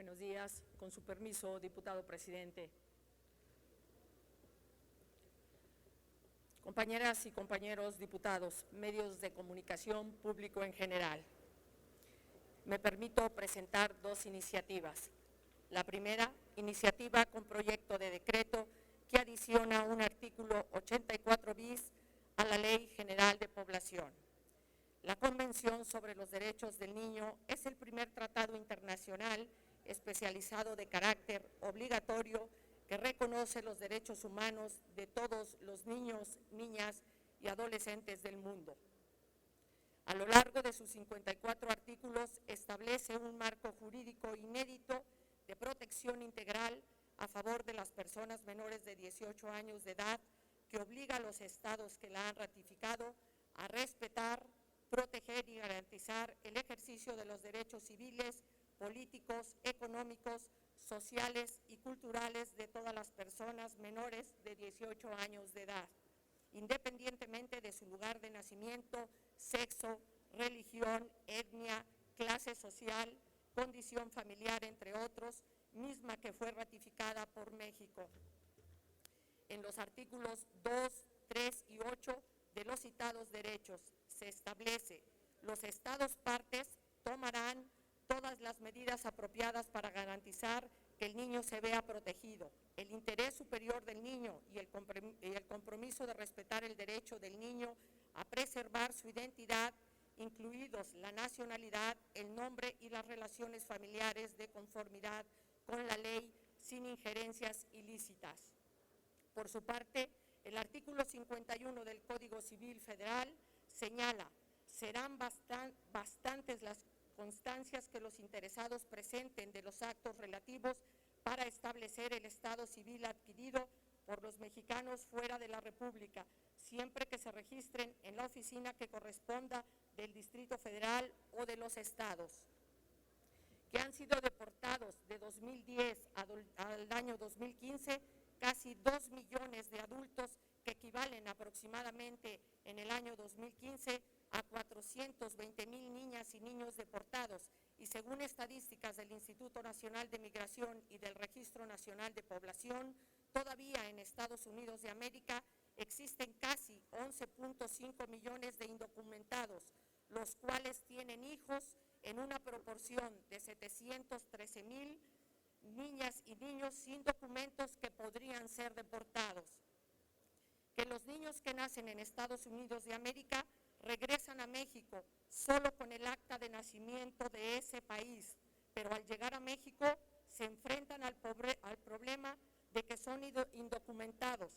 Buenos días. Con su permiso, diputado presidente. Compañeras y compañeros diputados, medios de comunicación, público en general. Me permito presentar dos iniciativas. La primera, iniciativa con proyecto de decreto que adiciona un artículo 84 bis a la Ley General de Población. La Convención sobre los Derechos del Niño es el primer tratado internacional especializado de carácter obligatorio que reconoce los derechos humanos de todos los niños, niñas y adolescentes del mundo. A lo largo de sus 54 artículos establece un marco jurídico inédito de protección integral a favor de las personas menores de 18 años de edad que obliga a los estados que la han ratificado a respetar, proteger y garantizar el ejercicio de los derechos civiles, políticos, económicos, sociales y culturales de todas las personas menores de 18 años de edad, independientemente de su lugar de nacimiento, sexo, religión, etnia, clase social, condición familiar, entre otros, misma que fue ratificada por México. En los artículos 2, 3 y 8 de los citados derechos se establece: los estados partes tomarán todas las medidas apropiadas para garantizar que el niño se vea protegido, el interés superior del niño y el compromiso de respetar el derecho del niño a preservar su identidad, incluidos la nacionalidad, el nombre y las relaciones familiares de conformidad con la ley, sin injerencias ilícitas. Por su parte, el artículo 51 del Código Civil Federal señala: serán bastantes las constancias que los interesados presenten de los actos relativos para establecer el estado civil adquirido por los mexicanos fuera de la República, siempre que se registren en la oficina que corresponda del Distrito Federal o de los estados. Que han sido deportados de 2010 al año 2015 casi 2 millones de adultos, que equivalen aproximadamente en el año 2015 a 420,000 niñas y niños deportados, y según estadísticas del Instituto Nacional de Migración y del Registro Nacional de Población, todavía en Estados Unidos de América existen casi 11.5 millones de indocumentados, los cuales tienen hijos en una proporción de 713,000 niñas y niños sin documentos que podrían ser deportados. Que los niños que nacen en Estados Unidos de América regresan a México solo con el acta de nacimiento de ese país, pero al llegar a México se enfrentan al problema de que son indocumentados,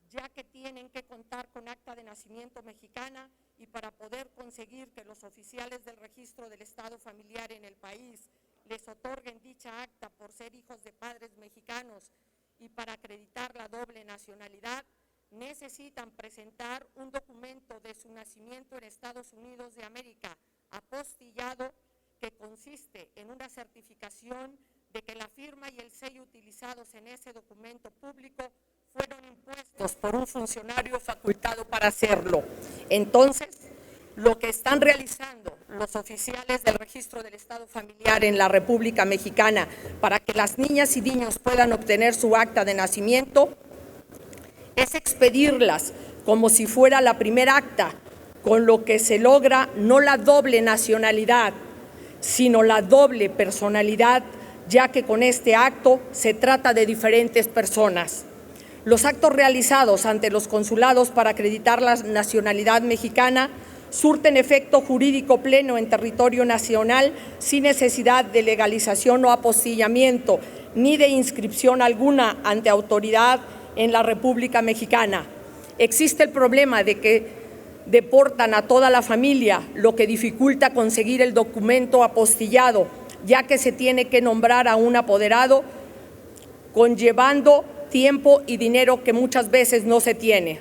ya que tienen que contar con acta de nacimiento mexicana, y para poder conseguir que los oficiales del registro del estado familiar en el país les otorguen dicha acta por ser hijos de padres mexicanos y para acreditar la doble nacionalidad, necesitan presentar un documento de su nacimiento en Estados Unidos de América, apostillado, que consiste en una certificación de que la firma y el sello utilizados en ese documento público fueron impuestos por un funcionario facultado para hacerlo. Entonces, lo que están realizando los oficiales del registro del estado familiar en la República Mexicana para que las niñas y niños puedan obtener su acta de nacimiento es expedirlas como si fuera la primera acta, con lo que se logra no la doble nacionalidad, sino la doble personalidad, ya que con este acto se trata de diferentes personas. Los actos realizados ante los consulados para acreditar la nacionalidad mexicana surten efecto jurídico pleno en territorio nacional sin necesidad de legalización o apostillamiento, ni de inscripción alguna ante autoridad en la República Mexicana. Existe el problema de que deportan a toda la familia, lo que dificulta conseguir el documento apostillado, ya que se tiene que nombrar a un apoderado, conllevando tiempo y dinero que muchas veces no se tiene.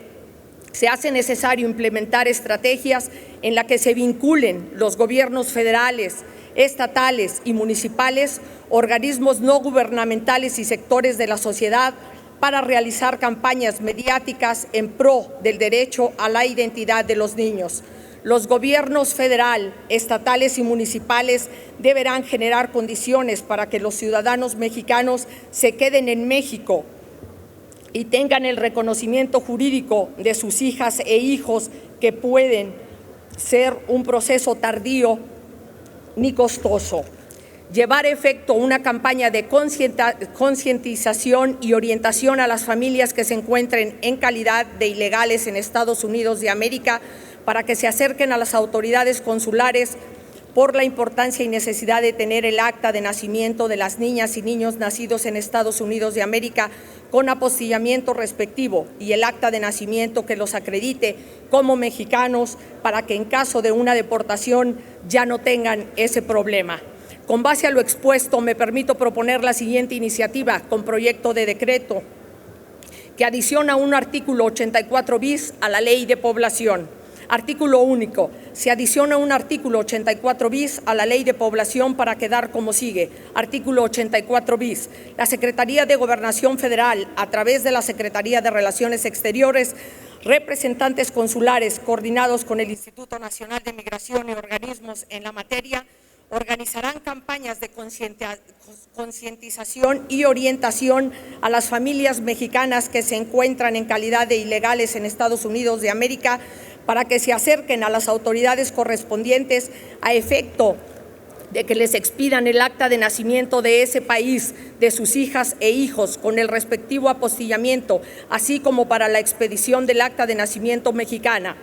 Se hace necesario implementar estrategias en las que se vinculen los gobiernos federales, estatales y municipales, organismos no gubernamentales y sectores de la sociedad para realizar campañas mediáticas en pro del derecho a la identidad de los niños. Los gobiernos federal, estatales y municipales deberán generar condiciones para que los ciudadanos mexicanos se queden en México y tengan el reconocimiento jurídico de sus hijas e hijos, que pueden ser un proceso tardío ni costoso. Llevar a efecto una campaña de concientización y orientación a las familias que se encuentren en calidad de ilegales en Estados Unidos de América para que se acerquen a las autoridades consulares por la importancia y necesidad de tener el acta de nacimiento de las niñas y niños nacidos en Estados Unidos de América con apostillamiento respectivo y el acta de nacimiento que los acredite como mexicanos para que en caso de una deportación ya no tengan ese problema. Con base a lo expuesto, me permito proponer la siguiente iniciativa con proyecto de decreto que adiciona un artículo 84 bis a la Ley de Población. Artículo único. Se adiciona un artículo 84 bis a la Ley de Población para quedar como sigue. Artículo 84 bis. La Secretaría de Gobernación Federal, a través de la Secretaría de Relaciones Exteriores, representantes consulares coordinados con el Instituto Nacional de Migración y organismos en la materia, organizarán campañas de concientización y orientación a las familias mexicanas que se encuentran en calidad de ilegales en Estados Unidos de América para que se acerquen a las autoridades correspondientes a efecto de que les expidan el acta de nacimiento de ese país, de sus hijas e hijos, con el respectivo apostillamiento, así como para la expedición del acta de nacimiento mexicana.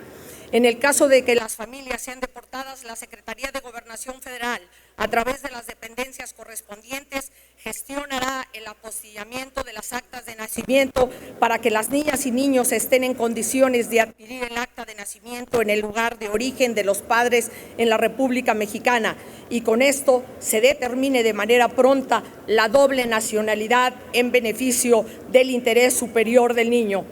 En el caso de que las familias sean deportadas, la Secretaría de Gobernación Federal, a través de las dependencias correspondientes, gestionará el apostillamiento de las actas de nacimiento para que las niñas y niños estén en condiciones de adquirir el acta de nacimiento en el lugar de origen de los padres en la República Mexicana, y con esto se determine de manera pronta la doble nacionalidad en beneficio del interés superior del niño.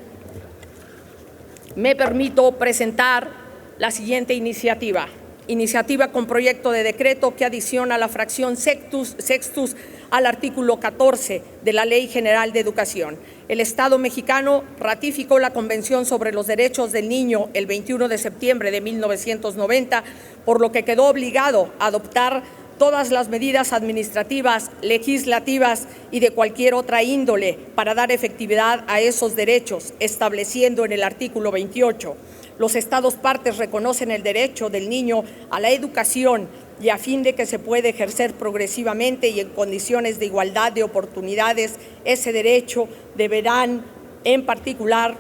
Me permito presentar la siguiente iniciativa. Iniciativa con proyecto de decreto que adiciona la fracción sextus al artículo 14 de la Ley General de Educación. El Estado mexicano ratificó la Convención sobre los Derechos del Niño el 21 de septiembre de 1990, por lo que quedó obligado a adoptar todas las medidas administrativas, legislativas y de cualquier otra índole para dar efectividad a esos derechos, estableciendo en el artículo 28. Los Estados partes reconocen el derecho del niño a la educación y a fin de que se pueda ejercer progresivamente y en condiciones de igualdad de oportunidades, ese derecho deberán, en particular,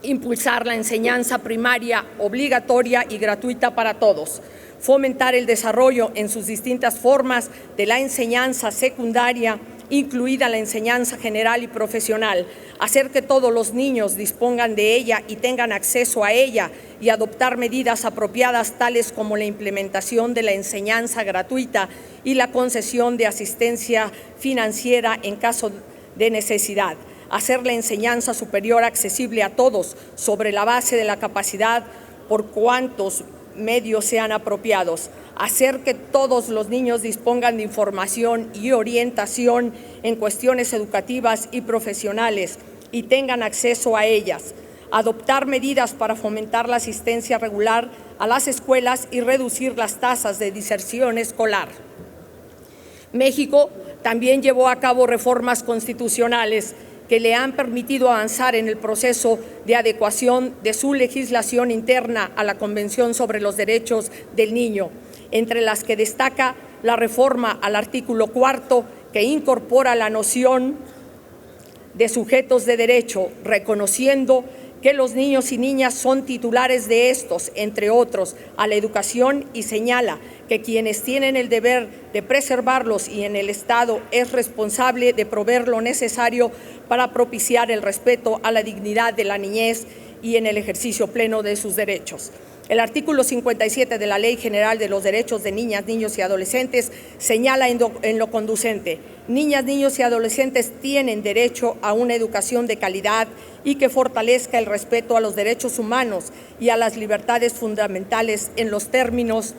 impulsar la enseñanza primaria obligatoria y gratuita para todos, fomentar el desarrollo en sus distintas formas de la enseñanza secundaria, incluida la enseñanza general y profesional, hacer que todos los niños dispongan de ella y tengan acceso a ella y adoptar medidas apropiadas tales como la implementación de la enseñanza gratuita y la concesión de asistencia financiera en caso de necesidad, hacer la enseñanza superior accesible a todos sobre la base de la capacidad por cuantos medios sean apropiados, hacer que todos los niños dispongan de información y orientación en cuestiones educativas y profesionales y tengan acceso a ellas, adoptar medidas para fomentar la asistencia regular a las escuelas y reducir las tasas de deserción escolar. México también llevó a cabo reformas constitucionales que le han permitido avanzar en el proceso de adecuación de su legislación interna a la Convención sobre los Derechos del Niño, entre las que destaca la reforma al artículo 4, que incorpora la noción de sujetos de derecho, reconociendo que los niños y niñas son titulares de estos, entre otros, a la educación, y señala que quienes tienen el deber de preservarlos y en el Estado es responsable de proveer lo necesario para propiciar el respeto a la dignidad de la niñez y en el ejercicio pleno de sus derechos. El artículo 57 de la Ley General de los Derechos de Niñas, Niños y Adolescentes señala en lo conducente: niñas, niños y adolescentes tienen derecho a una educación de calidad y que fortalezca el respeto a los derechos humanos y a las libertades fundamentales en los términos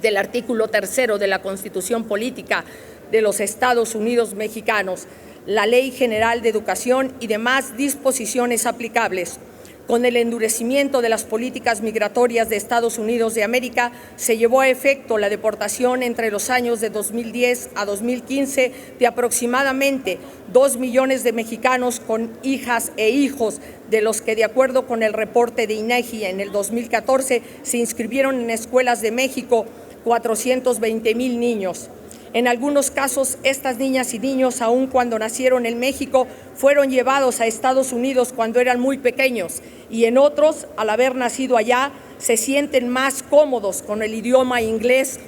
del artículo 3 de la Constitución Política de los Estados Unidos Mexicanos, la Ley General de Educación y demás disposiciones aplicables. Con el endurecimiento de las políticas migratorias de Estados Unidos de América, se llevó a efecto la deportación entre los años de 2010 a 2015 de aproximadamente 2 millones de mexicanos con hijas e hijos, de los que, de acuerdo con el reporte de INEGI en el 2014, se inscribieron en escuelas de México 420,000 niños. En algunos casos, estas niñas y niños, aun cuando nacieron en México, fueron llevados a Estados Unidos cuando eran muy pequeños, y en otros, al haber nacido allá, se sienten más cómodos con el idioma inglés,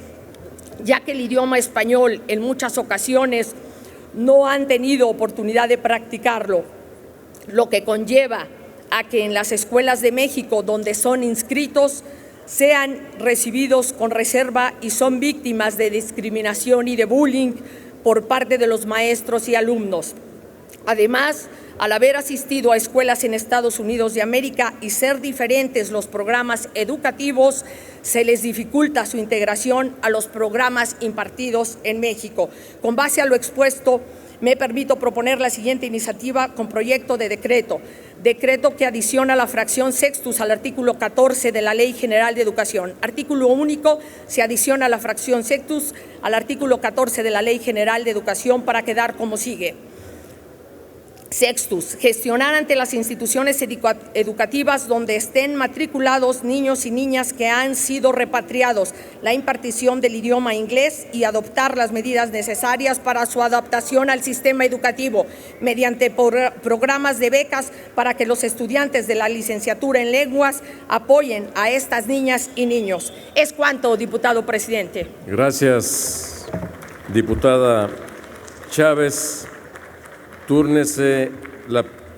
ya que el idioma español en muchas ocasiones no han tenido oportunidad de practicarlo, lo que conlleva a que en las escuelas de México donde son inscritos sean recibidos con reserva y son víctimas de discriminación y de bullying por parte de los maestros y alumnos. Además, al haber asistido a escuelas en Estados Unidos de América y ser diferentes los programas educativos, se les dificulta su integración a los programas impartidos en México. Con base a lo expuesto, me permito proponer la siguiente iniciativa con proyecto de decreto. Decreto que adiciona la fracción sextus al artículo 14 de la Ley General de Educación. Artículo único, se adiciona la fracción sextus al artículo 14 de la Ley General de Educación para quedar como sigue. Sextus, gestionar ante las instituciones educativas donde estén matriculados niños y niñas que han sido repatriados la impartición del idioma inglés y adoptar las medidas necesarias para su adaptación al sistema educativo mediante programas de becas para que los estudiantes de la licenciatura en lenguas apoyen a estas niñas y niños. Es cuanto, diputado presidente. Gracias, diputada Chávez. Túrnese la